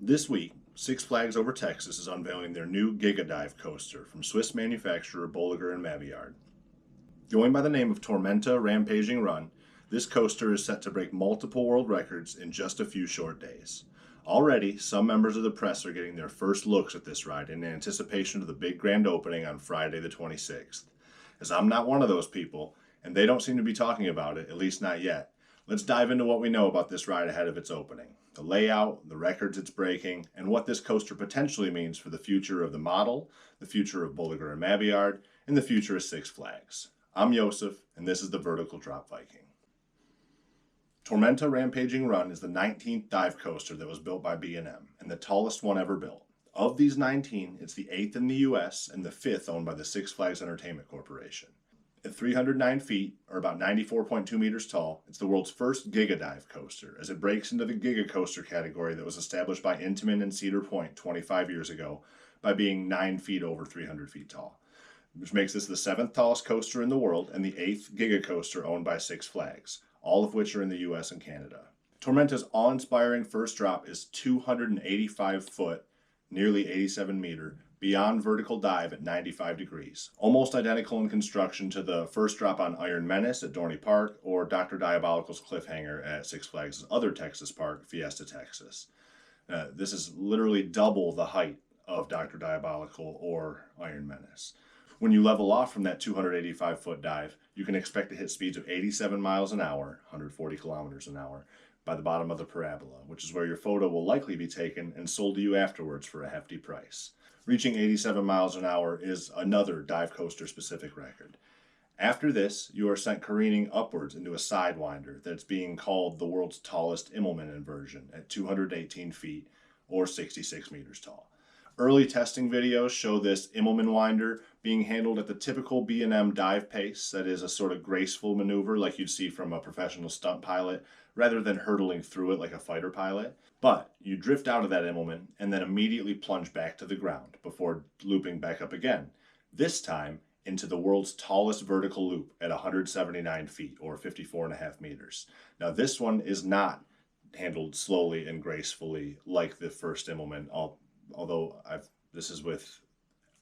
This week, Six Flags Over Texas is unveiling their new Giga-Dive Coaster from Swiss manufacturer Bolliger and Mabillard. Going by the name of Tormenta Rampaging Run, this coaster is set to break multiple world records in just a few short days. Already, some members of the press are getting their first looks at this ride in anticipation of the big grand opening on Friday the 26th. As I'm not one of those people, and they don't seem to be talking about it, at least not yet, let's dive into what we know about this ride ahead of its opening. The layout, the records it's breaking, and what this coaster potentially means for the future of the model, the future of Bolliger and Mabillard, and the future of Six Flags. I'm Josef, and this is the Vertical Drop Viking. Tormenta Rampaging Run is the 19th dive coaster that was built by B&M, and the tallest one ever built. Of these 19, it's the 8th in the US and the 5th owned by the Six Flags Entertainment Corporation. At 309 feet, or about 94.2 meters tall, it's the world's first Giga-Dive coaster, as it breaks into the Giga Coaster category that was established by Intamin and Cedar Point 25 years ago by being 9 feet over 300 feet tall, which makes this the 7th tallest coaster in the world and the 8th Giga Coaster owned by Six Flags, all of which are in the US and Canada. Tormenta's awe-inspiring first drop is 285 foot, nearly 87 meter, beyond vertical dive at 95 degrees, almost identical in construction to the first drop on Iron Menace at Dorney Park or Dr. Diabolical's cliffhanger at Six Flags' other Texas park, Fiesta, Texas. This is literally double the height of Dr. Diabolical or Iron Menace. When you level off from that 285-foot dive, you can expect to hit speeds of 87 miles an hour, 140 kilometers an hour, by the bottom of the parabola, which is where your photo will likely be taken and sold to you afterwards for a hefty price. Reaching 87 miles an hour is another dive coaster specific record. After this, you are sent careening upwards into a sidewinder that's being called the world's tallest Immelman inversion at 218 feet or 66 meters tall. Early testing videos show this Immelman winder being handled at the typical B&M dive pace, that is a sort of graceful maneuver like you'd see from a professional stunt pilot, rather than hurtling through it like a fighter pilot. But you drift out of that Immelman and then immediately plunge back to the ground before looping back up again, this time into the world's tallest vertical loop at 179 feet or 54.5 meters. Now this one is not handled slowly and gracefully like the first Immelman, although this is with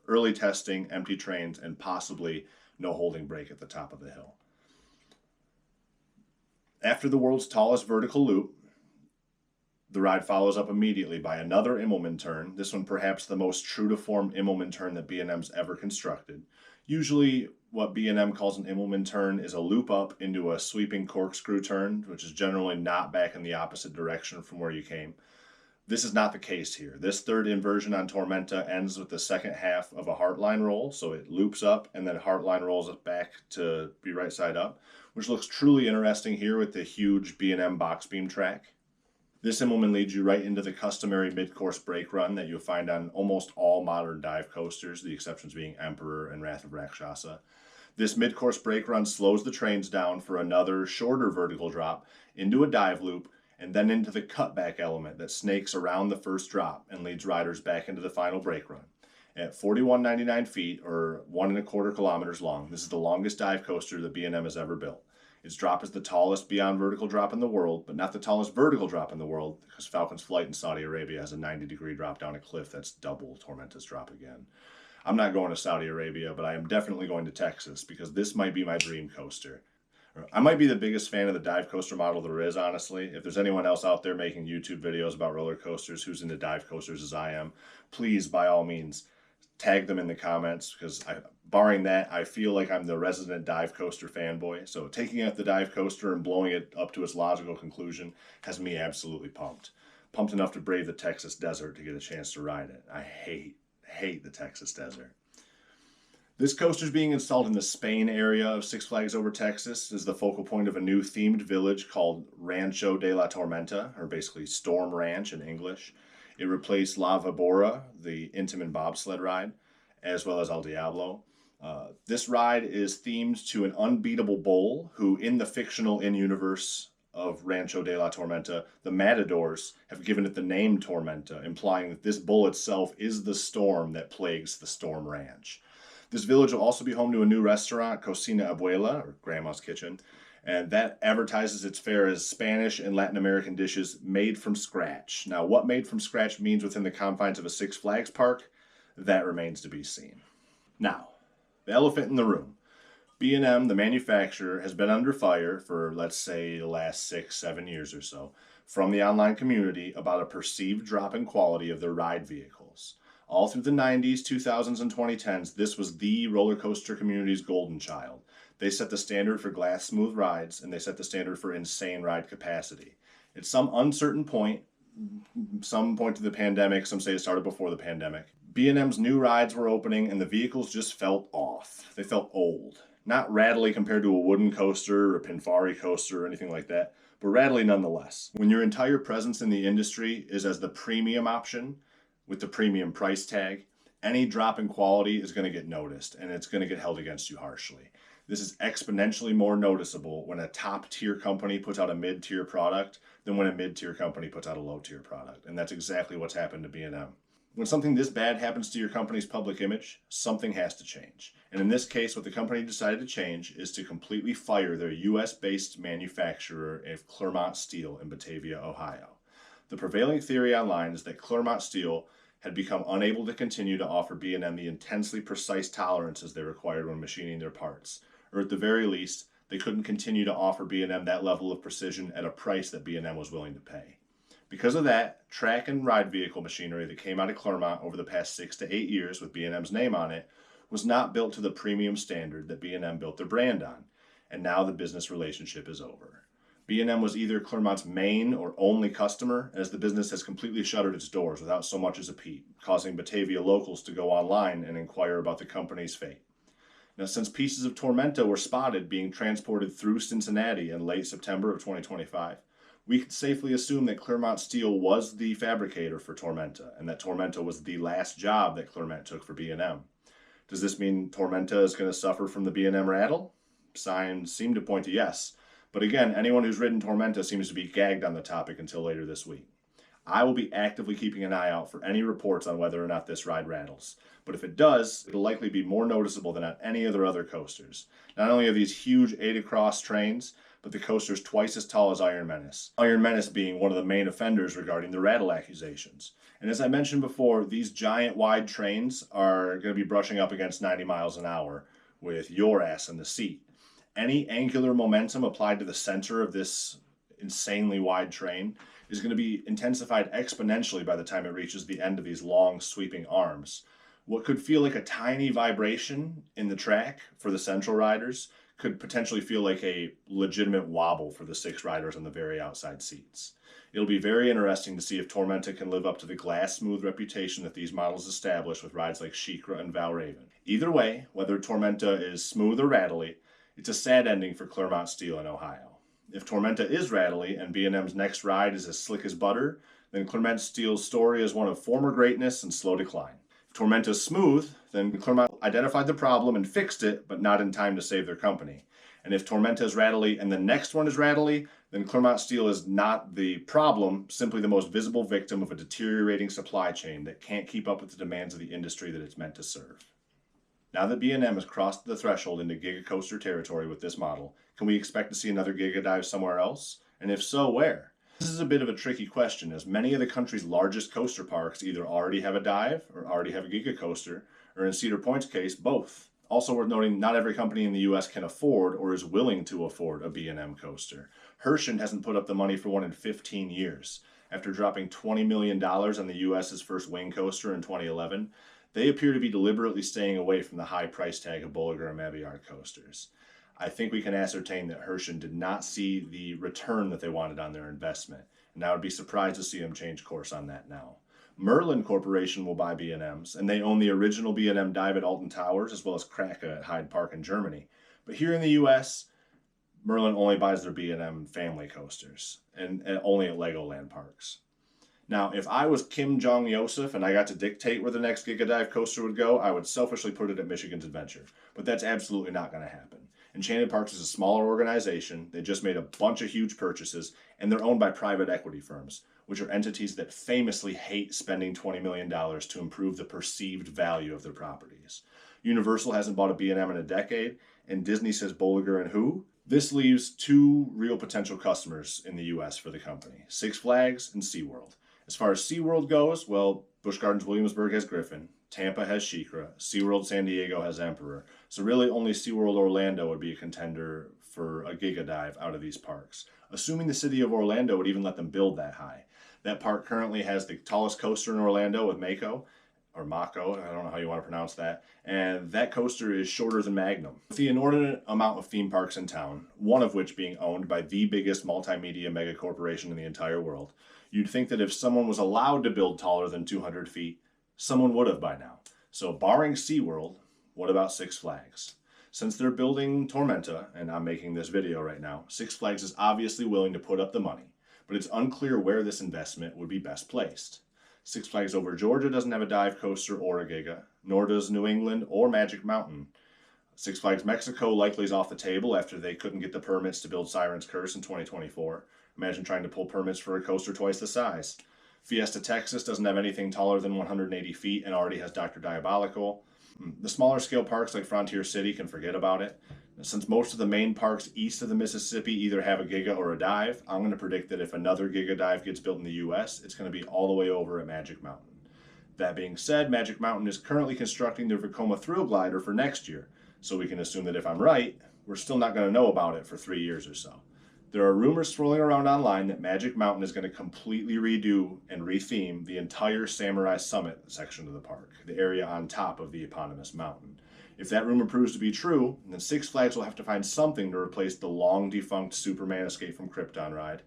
early testing, empty trains, and possibly no holding brake at the top of the hill. After the world's tallest vertical loop, the ride follows up immediately by another Immelman turn, this one perhaps the most true-to-form Immelman turn that B&M's ever constructed. Usually what B&M calls an Immelman turn is a loop up into a sweeping corkscrew turn, which is generally not back in the opposite direction from where you came. This is not the case here. This third inversion on Tormenta ends with the second half of a heartline roll, so it loops up and then heartline rolls it back to be right side up, which looks truly interesting here with the huge B&M box beam track. This Immelman leads you right into the customary mid-course brake run that you'll find on almost all modern dive coasters, the exceptions being Emperor and Wrath of Rakshasa. This mid-course brake run slows the trains down for another shorter vertical drop into a dive loop and then into the cutback element that snakes around the first drop and leads riders back into the final brake run. At 41.99 feet or 1.25 kilometers long, this is the longest dive coaster that B&M has ever built. Its drop is the tallest beyond vertical drop in the world, but not the tallest vertical drop in the world, because Falcon's Flight in Saudi Arabia has a 90-degree drop down a cliff that's double Tormenta's drop again. I'm not going to Saudi Arabia, but I am definitely going to Texas, because this might be my dream coaster. I might be the biggest fan of the dive coaster model there is, honestly. If there's anyone else out there making YouTube videos about roller coasters who's into dive coasters as I am, please, by all means, tag them in the comments, because barring that, I feel like I'm the resident dive coaster fanboy. So taking out the dive coaster and blowing it up to its logical conclusion has me absolutely pumped. Pumped enough to brave the Texas desert to get a chance to ride it. I hate the Texas desert. This coaster is being installed in the Spain area of Six Flags Over Texas as the focal point of a new themed village called Rancho de la Tormenta, or basically Storm Ranch in English. It replaced La Vibora, the Intamin bobsled ride, as well as El Diablo. This ride is themed to an unbeatable bull who, in the fictional in-universe of Rancho de la Tormenta, the Matadors have given it the name Tormenta, implying that this bull itself is the storm that plagues the Storm Ranch. This village will also be home to a new restaurant, Cocina Abuela, or Grandma's Kitchen, and that advertises its fare as Spanish and Latin American dishes made from scratch. Now, what made from scratch means within the confines of a Six Flags park, that remains to be seen. Now, the elephant in the room. B&M, the manufacturer, has been under fire for, let's say, the last 6-7 years or so from the online community about a perceived drop in quality of their ride vehicles. All through the 90s, 2000s, and 2010s, this was the roller coaster community's golden child. They set the standard for glass smooth rides, and they set the standard for insane ride capacity. At some uncertain point, some point to the pandemic, some say it started before the pandemic, B&M's new rides were opening and the vehicles just felt off. They felt old. Not rattly compared to a wooden coaster or a Pinfari coaster or anything like that, but rattly nonetheless. When your entire presence in the industry is as the premium option with the premium price tag, any drop in quality is going to get noticed and it's going to get held against you harshly. This is exponentially more noticeable when a top-tier company puts out a mid-tier product than when a mid-tier company puts out a low-tier product. And that's exactly what's happened to B&M. When something this bad happens to your company's public image, something has to change. And in this case, what the company decided to change is to completely fire their US-based manufacturer of Clermont Steel in Batavia, Ohio. The prevailing theory online is that Clermont Steel had become unable to continue to offer B&M the intensely precise tolerances they required when machining their parts. Or at the very least, they couldn't continue to offer B&M that level of precision at a price that B&M was willing to pay. Because of that, track and ride vehicle machinery that came out of Clermont over the past 6 to 8 years with B&M's name on it was not built to the premium standard that B&M built their brand on, and now the business relationship is over. B&M was either Clermont's main or only customer, as the business has completely shuttered its doors without so much as a peep, causing Batavia locals to go online and inquire about the company's fate. Now, since pieces of Tormenta were spotted being transported through Cincinnati in late September of 2025, we could safely assume that Clermont Steel was the fabricator for Tormenta, and that Tormenta was the last job that Clermont took for B&M. Does this mean Tormenta is going to suffer from the B&M Rattle? Signs seem to point to yes, but again, anyone who's ridden Tormenta seems to be gagged on the topic until later this week. I will be actively keeping an eye out for any reports on whether or not this ride rattles, but if it does, it'll likely be more noticeable than on any of their other coasters. Not only are these huge 8-across trains, but the coaster's twice as tall as Iron Menace. Iron Menace being one of the main offenders regarding the rattle accusations. And as I mentioned before, these giant wide trains are going to be brushing up against 90 miles an hour with your ass in the seat. Any angular momentum applied to the center of this insanely wide train is going to be intensified exponentially by the time it reaches the end of these long sweeping arms. What could feel like a tiny vibration in the track for the central riders could potentially feel like a legitimate wobble for the 6 riders on the very outside seats. It'll be very interesting to see if Tormenta can live up to the glass smooth reputation that these models establish with rides like SheiKra and Valraven. Either way, whether Tormenta is smooth or rattly, it's a sad ending for Clermont Steel in Ohio. If Tormenta is rattly and B&M's next ride is as slick as butter, then Clermont Steel's story is one of former greatness and slow decline. If Tormenta is smooth, then Clermont identified the problem and fixed it, but not in time to save their company. And if Tormenta is rattly and the next one is rattly, then Clermont Steel is not the problem, simply the most visible victim of a deteriorating supply chain that can't keep up with the demands of the industry that it's meant to serve. Now that B&M has crossed the threshold into Giga Coaster territory with this model, can we expect to see another Giga-Dive somewhere else? And if so, where? This is a bit of a tricky question, as many of the country's largest coaster parks either already have a dive or already have a Giga Coaster, or in Cedar Point's case, both. Also worth noting, not every company in the US can afford or is willing to afford a B&M coaster. Herschend hasn't put up the money for one in 15 years. After dropping $20 million on the US's first wing coaster in 2011, they appear to be deliberately staying away from the high price tag of Bolliger and Mabillard coasters. I think we can ascertain that Herschend did not see the return that they wanted on their investment, and I would be surprised to see them change course on that now. Merlin Corporation will buy B&Ms, and they own the original B&M dive at Alton Towers as well as Kraka at Hyde Park in Germany. But here in the US, Merlin only buys their B&M family coasters, and only at Legoland parks. Now, if I was Kim Jong-Josef and I got to dictate where the next Giga-Dive coaster would go, I would selfishly put it at Michigan's Adventure. But that's absolutely not going to happen. Enchanted Parks is a smaller organization. They just made a bunch of huge purchases, and they're owned by private equity firms, which are entities that famously hate spending $20 million to improve the perceived value of their properties. Universal hasn't bought a B&M in a decade, and Disney says Bolliger and who? This leaves two real potential customers in the US for the company, Six Flags and SeaWorld. As far as SeaWorld goes, well, Busch Gardens Williamsburg has Griffin, Tampa has SheiKra, SeaWorld San Diego has Emperor. So really only SeaWorld Orlando would be a contender for a Giga-Dive out of these parks, assuming the city of Orlando would even let them build that high. That park currently has the tallest coaster in Orlando with Mako, or Mako, I don't know how you want to pronounce that, and that coaster is shorter than Magnum. With the inordinate amount of theme parks in town, one of which being owned by the biggest multimedia mega corporation in the entire world, you'd think that if someone was allowed to build taller than 200 feet, someone would have by now. So barring SeaWorld, what about Six Flags? Since they're building Tormenta, and I'm making this video right now, Six Flags is obviously willing to put up the money, but it's unclear where this investment would be best placed. Six Flags Over Georgia doesn't have a dive coaster or a Giga, nor does New England or Magic Mountain. Six Flags Mexico likely is off the table after they couldn't get the permits to build Siren's Curse in 2024. Imagine trying to pull permits for a coaster twice the size. Fiesta Texas doesn't have anything taller than 180 feet and already has Dr. Diabolical. The smaller scale parks like Frontier City can forget about it. Since most of the main parks east of the Mississippi either have a Giga or a dive, I'm going to predict that if another Giga-Dive gets built in the US, it's going to be all the way over at Magic Mountain. That being said, Magic Mountain is currently constructing their Vekoma Thrill Glider for next year, so we can assume that if I'm right, we're still not going to know about it for 3 years or so. There are rumors swirling around online that Magic Mountain is going to completely redo and retheme the entire Samurai Summit section of the park, the area on top of the eponymous mountain. If that rumor proves to be true, then Six Flags will have to find something to replace the long-defunct Superman Escape from Krypton ride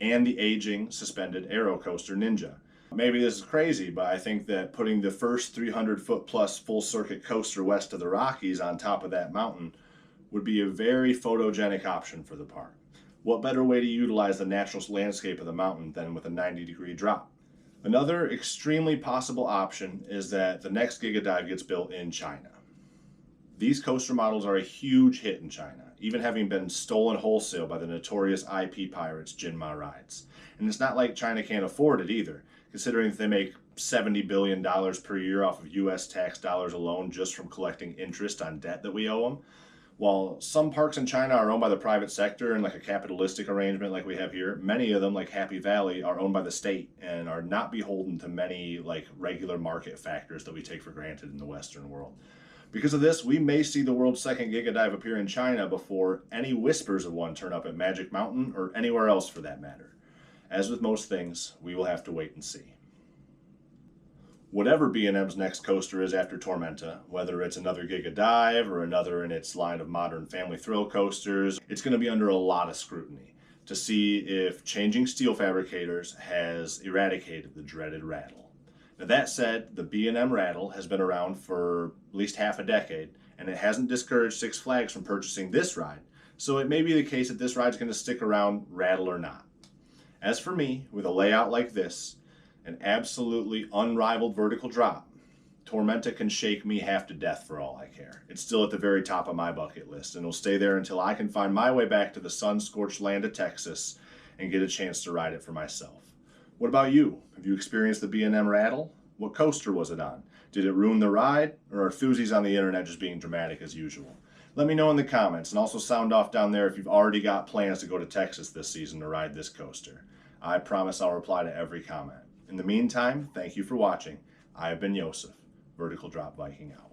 and the aging, suspended Aero Coaster Ninja. Maybe this is crazy, but I think that putting the first 300-foot-plus full-circuit coaster west of the Rockies on top of that mountain would be a very photogenic option for the park. What better way to utilize the natural landscape of the mountain than with a 90-degree drop? Another extremely possible option is that the next Giga-Dive gets built in China. These coaster models are a huge hit in China, even having been stolen wholesale by the notorious IP pirates Jinma Rides. And it's not like China can't afford it either, considering that they make $70 billion per year off of US tax dollars alone just from collecting interest on debt that we owe them. While some parks in China are owned by the private sector in like a capitalistic arrangement like we have here, many of them, like Happy Valley, are owned by the state and are not beholden to many like regular market factors that we take for granted in the Western world. Because of this, we may see the world's second Giga-Dive appear in China before any whispers of one turn up at Magic Mountain or anywhere else for that matter. As with most things, we will have to wait and see. Whatever B&M's next coaster is after Tormenta, whether it's another Giga-Dive or another in its line of modern family thrill coasters, it's going to be under a lot of scrutiny to see if changing steel fabricators has eradicated the dreaded rattle. Now that said, the B&M Rattle has been around for at least half a decade, and it hasn't discouraged Six Flags from purchasing this ride, so it may be the case that this ride's going to stick around, rattle or not. As for me, with a layout like this, an absolutely unrivaled vertical drop, Tormenta can shake me half to death for all I care. It's still at the very top of my bucket list, and will stay there until I can find my way back to the sun-scorched land of Texas and get a chance to ride it for myself. What about you? Have you experienced the B&M Rattle? What coaster was it on? Did it ruin the ride, or are enthusiasts on the internet just being dramatic as usual? Let me know in the comments, and also sound off down there if you've already got plans to go to Texas this season to ride this coaster. I promise I'll reply to every comment. In the meantime, thank you for watching. I have been Josef, Vertical Drop Viking out.